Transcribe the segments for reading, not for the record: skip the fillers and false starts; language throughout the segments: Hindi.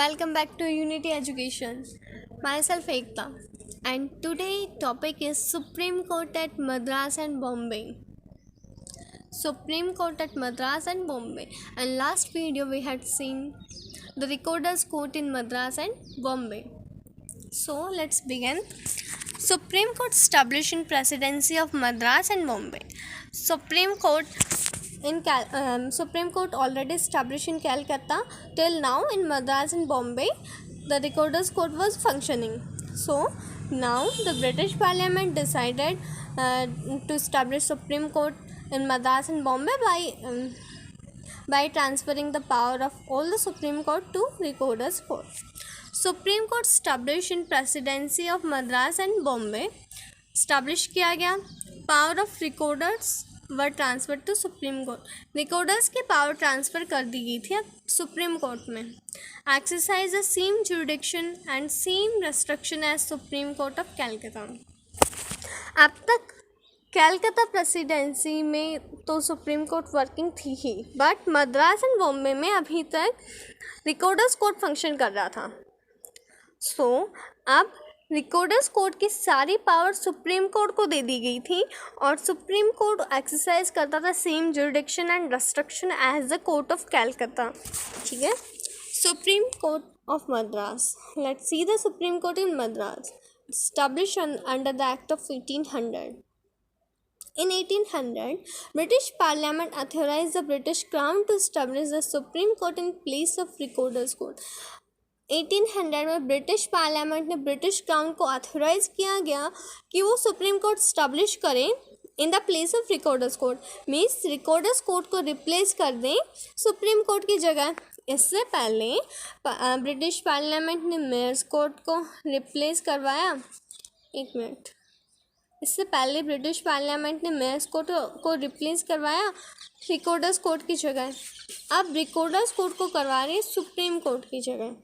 Welcome back to Unity Education. Myself Ekta, and today topic is Supreme Court at Madras and Bombay. Supreme Court at Madras and Bombay. And last video we had seen the Recorder's Court in Madras and Bombay. So let's begin. Supreme Court established in Presidency of Madras and Bombay. Supreme Court already established in Calcutta. Till now in Madras and Bombay the Recorder's Court was functioning. So now the British Parliament decided to establish Supreme Court in Madras and Bombay by transferring the power of all the Supreme Court to Recorder's Court. Supreme court establish in presidency of Madras and Bombay establish किया गया. Power of recorders were transfer to supreme court. Recorders की पावर ट्रांसफ़र कर दी गई थी अब सुप्रीम कोर्ट में. Exercise the same jurisdiction and same restriction as supreme court of Calcutta. अब तक कैलकाता प्रेसिडेंसी में तो सुप्रीम कोर्ट वर्किंग थी ही, बट मद्रास एंड बॉम्बे में अभी तक रिकॉर्डर्स कोर्ट फंक्शन कर रहा था. अब रिकॉर्डर्स कोर्ट की सारी पावर सुप्रीम कोर्ट को दे दी गई थी और सुप्रीम कोर्ट एक्सरसाइज करता था same jurisdiction and restriction as the court of Calcutta. ठीक है. Supreme court of Madras. Let's see the supreme court in Madras. Establish under the act of 1800. In 1800, British Parliament authorized the British Crown to establish the Supreme Court in place of Recorder's Court. 1800 में ब्रिटिश पार्लियामेंट ने ब्रिटिश क्राउन को ऑथोराइज किया गया कि वो सुप्रीम कोर्ट स्टैब्लिश करें in the place of recorders court. Means recorders court को रिप्लेस कर दें सुप्रीम कोर्ट की जगह. इससे पहले ब्रिटिश पार्लियामेंट ने मेयर्स कोर्ट को रिप्लेस करवाया. एक मिनट. इससे पहले ब्रिटिश पार्लियामेंट ने मेयर्स कोर्ट को रिप्लेस करवाया रिकॉर्डर्स कोर्ट की जगह. अब रिकॉर्डर्स कोर्ट को करवा रहे हैं सुप्रीम कोर्ट की जगह.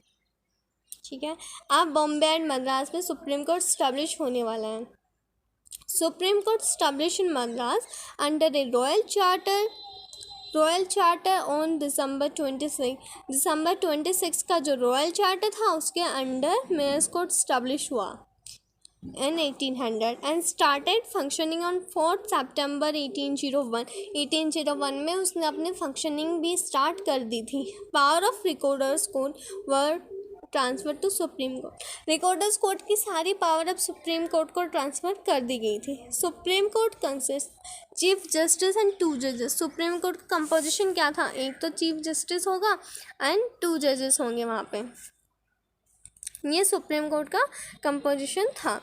ठीक है. अब बॉम्बे एंड मद्रास में सुप्रीम कोर्ट स्टैब्लिश होने वाला है. Supreme court establish in Madras under A royal charter on December 26 का जो रॉयल चार्टर था उसके अंडर मेयर्स कोर्ट स्टैब्लिश हुआ in 1800 and started functioning on 4th September 1801. 1801 में उसने अपने फंक्शनिंग भी स्टार्ट कर दी थी. Power of recorders court were transfer to supreme court. Recorders court की सारी पावर अब सुप्रीम कोर्ट को ट्रांसफ़र कर दी गई थी. Supreme court consist chief justice and 2 जजेस. सुप्रीम कोर्ट का कंपोजिशन क्या था? एक तो चीफ जस्टिस होगा एंड 2 जजेस होंगे वहाँ पे. ये सुप्रीम कोर्ट का कंपोजिशन था.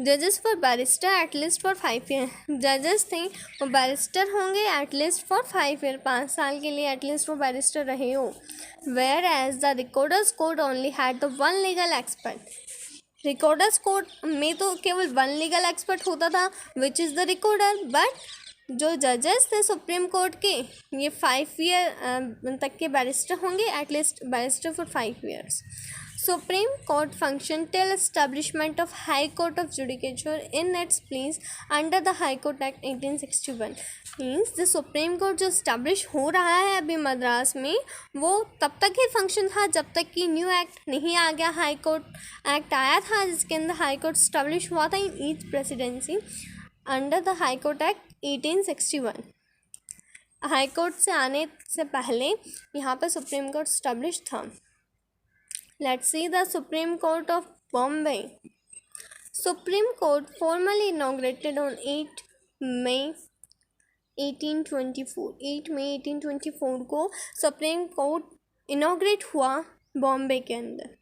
जजेस for barrister at least for 5 year. जजेस थे वो बैरिस्टर होंगे एटलीस्ट फॉर 5 ईयर. 5 साल के लिए एटलीस्ट वो बैरिस्टर रहे हो. Where as the recorders court only had the 1 legal expert. Recorders court में तो केवल 1 लीगल एक्सपर्ट होता था which is the recorder. But जो जजेस थे सुप्रीम कोर्ट के ये 5 ईयर तक के बैरिस्टर होंगे. At least barrister for 5 years. Supreme Court functioned till establishment of High Court of Judicature in its place under the High Court Act 1861. Means the supreme court जो इस्टेब्लिश हो रहा है अभी मद्रास में वो तब तक ही फंक्शन था जब तक कि न्यू एक्ट नहीं आ गया. हाई कोर्ट एक्ट आया था जिसके अंदर हाई कोर्ट इस्टेब्लिश हुआ था in each presidency under the high court act 1861. High court से आने से पहले यहाँ पर सुप्रीम कोर्ट इस्टेब्लिश था. Let's see the Supreme Court of Bombay. Supreme Court formally inaugurated on 8 May 1824. 8 मई 1824 को सुप्रीम कोर्ट इनाग्रेट हुआ बॉम्बे के अंदर.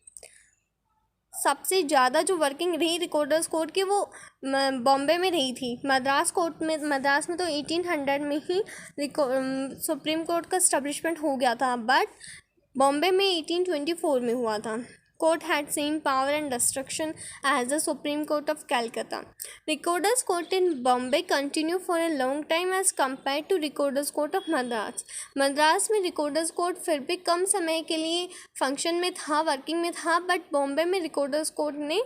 सबसे ज़्यादा जो वर्किंग रही रिकॉर्डर्स कोर्ट की वो बॉम्बे में रही थी. मद्रास में तो 1800 में ही सुप्रीम कोर्ट का इस्टेब्लिशमेंट हो गया था. बट बॉम्बे में 1824 में हुआ था. Court had same power and restriction as the supreme court of Calcutta. Recorders court in Bombay continue for a long time as compare to recorders court of Madras. Madras में रिकॉर्डर्स कोर्ट फिर भी कम समय के लिए फंक्शन में था, वर्किंग में था. बट बॉम्बे में रिकॉर्डर्स कोर्ट ने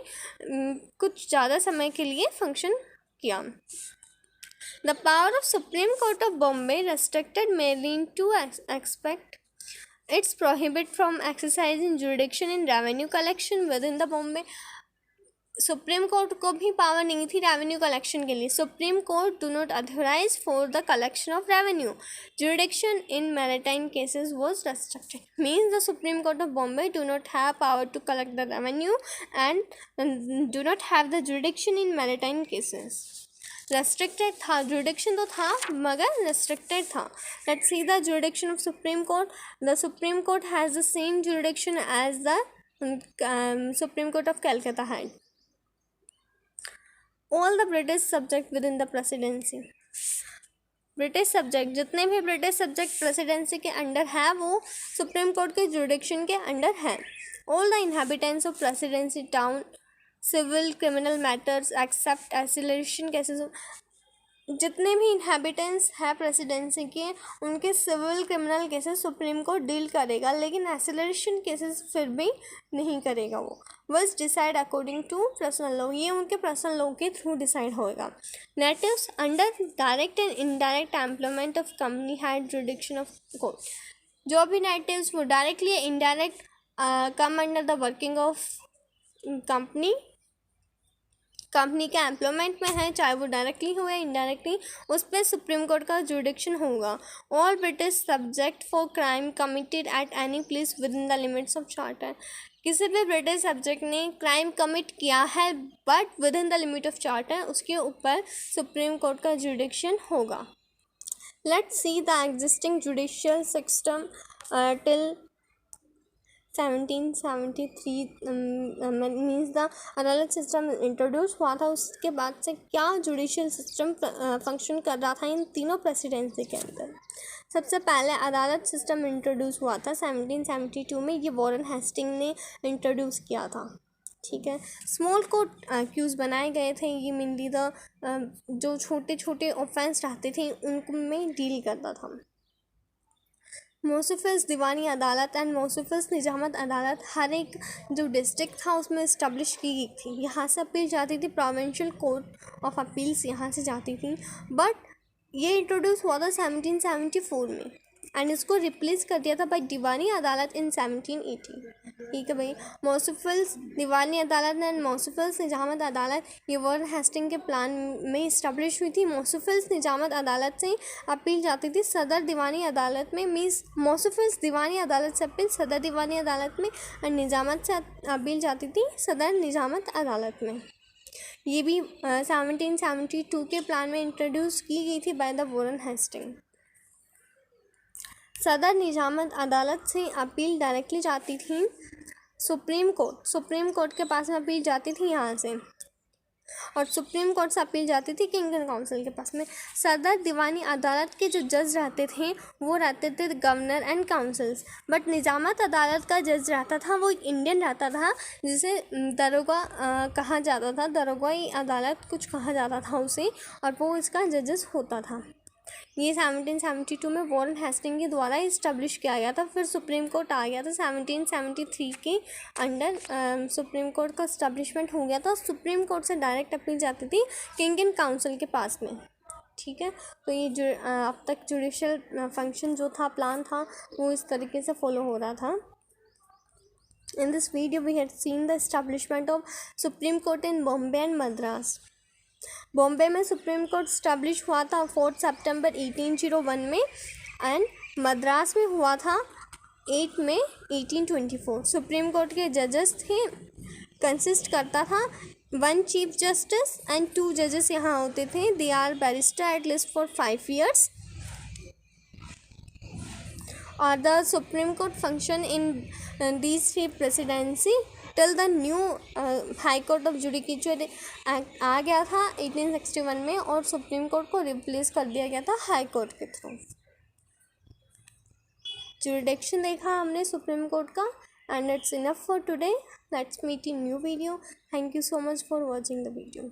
कुछ ज़्यादा समय के लिए फंक्शन किया. The power of supreme court of Bombay restricted mainly in 2 aspects. It's prohibit from exercising jurisdiction in revenue collection within the Bombay. Supreme court को भी पावर नहीं थी रेवेन्यू कलेक्शन के लिए. Supreme court do not authorise for the collection of revenue. Jurisdiction in maritime cases was restricted. Means the supreme court of Bombay do not have power to collect the revenue and do not have the jurisdiction in maritime cases. Restricted था, जुरिडिक्शन तो था मगर रेस्ट्रिक्टेड था. Let's see the jurisdiction of supreme court. The supreme court has the same jurisdiction as the supreme court of Calcutta had. All the British subject within the presidency. British subject, जितने भी ब्रिटिश सब्जेक्ट प्रेसिडेंसी के अंडर है वो सुप्रीम कोर्ट के जुरिडिक्शन के अंडर है. All the inhabitants of presidency town civil criminal matters except escalation cases. जितने भी इनहेबिटेंट्स है प्रेसिडेंसी के उनके civil criminal cases supreme court deal करेगा, लेकिन एसिलेशन केसेस फिर भी नहीं करेगा. वो was decide according to personal law. ये उनके पर्सनल लॉ के थ्रू डिसाइड होएगा. Natives under direct and indirect employment of company had jurisdiction of court. जो भी नेटिव्स वो डायरेक्टली या indirect come under the working of company के एम्प्लॉयमेंट में है, चाहे वो डायरेक्टली हो या इनडायरेक्टली, उस पर सुप्रीम कोर्ट का जुरिडिक्शन होगा. All British subject for crime committed at any place with in the limits of charter. किसी भी ब्रिटिश सब्जेक्ट ने क्राइम कमिट किया है but with in the limit of charter, उसके ऊपर सुप्रीम कोर्ट का जुरिडिक्शन होगा. Let's see the existing judicial system till 1773 means the अदालत सिस्टम इंट्रोड्यूस हुआ था. उसके बाद से क्या जुडिशियल सिस्टम फंक्शन कर रहा था इन तीनों प्रेसिडेंसी के अंदर. सबसे पहले अदालत सिस्टम इंट्रोड्यूस हुआ था 1772 में. ये वॉरेन हेस्टिंग ने इंट्रोड्यूस किया था. ठीक है. स्मॉल कोर्ट क्यूज़ बनाए गए थे. ये मेनली द जो छोटे छोटे ऑफेंस रहते थे उनमें डील करता था. मोसिफिस दीवानी अदालत एंड मोसिफिस निजामत अदालत हर एक जो डिस्ट्रिक्ट था उसमें इस्टब्लिश की गई थी. यहाँ से अपील जाती थी, प्रोविंशियल कोर्ट ऑफ अपील्स यहाँ से जाती थी. बट ये इंट्रोड्यूस हुआ था 1774 में एंड इसको रिप्लेस कर दिया था बाई दीवानी अदालत इन 1780. ठीक है भाई. मोसिफिल्स दीवानी अदालत एंड मोसिफिल्स निजामत अदालत ये वॉरेन हेस्टिंग के प्लान में इस्टब्लिश हुई थी. मोसिफिल्स निजामत अदालत से अपील जाती थी सदर दीवानी अदालत में. मीन्स मोसिफिल्स दीवानी अदालत से अपील सदर दीवानी अदालत में और निजामत से अपील जाती थी सदर निजामत अदालत में. ये भी 1772 के प्लान में इंट्रोड्यूस की गई थी बाय द वॉरेन हेस्टिंग. सदर निजामत अदालत से अपील डायरेक्टली जाती थी सुप्रीम कोर्ट के पास में अपील जाती थी यहाँ से, और सुप्रीम कोर्ट से अपील जाती थी किंग एंड काउंसिल के पास में. सदर दीवानी अदालत के जो जज रहते थे वो रहते थे गवर्नर एंड काउंसिल्स. बट निजामत अदालत का जज रहता था वो एक इंडियन रहता था जिसे दरोगा कहा जाता था. दरोगाई अदालत कुछ कहा जाता था उसे, और वो इसका जजेस होता था. ये 1772 में वॉरेन हेस्टिंग के द्वारा इस्टब्लिश किया गया था. फिर सुप्रीम कोर्ट आ गया था 1773 के अंडर. सुप्रीम कोर्ट का इस्टब्लिशमेंट हो गया था. सुप्रीम कोर्ट से डायरेक्ट अपील जाती थी किंग एंड काउंसिल के पास में. ठीक है. तो ये अब तक जुडिशियल फंक्शन जो था, प्लान था, वो इस तरीके से फॉलो हो रहा था. In this video we had seen the establishment of Supreme Court in Bombay and Madras. Bombay में सुप्रीम कोर्ट स्टैब्लिश हुआ था 4 सितंबर 1801 में एंड मद्रास में हुआ था 8 मई 1824. सुप्रीम कोर्ट के जजेस थे, कंसिस्ट करता था 1 चीफ जस्टिस एंड 2 जजेस यहाँ होते थे. They are barrister at least for 5 years. और the supreme court function in these 3 presidency till the new high court of judicature act आ गया था 1861 में, और सुप्रीम कोर्ट को रिप्लेस कर दिया गया था हाई कोर्ट के थ्रू. जुरिडिक्शन देखा हमने सुप्रीम कोर्ट का. And it's enough for today. Let's meet in new video. Thank you so much for watching the video.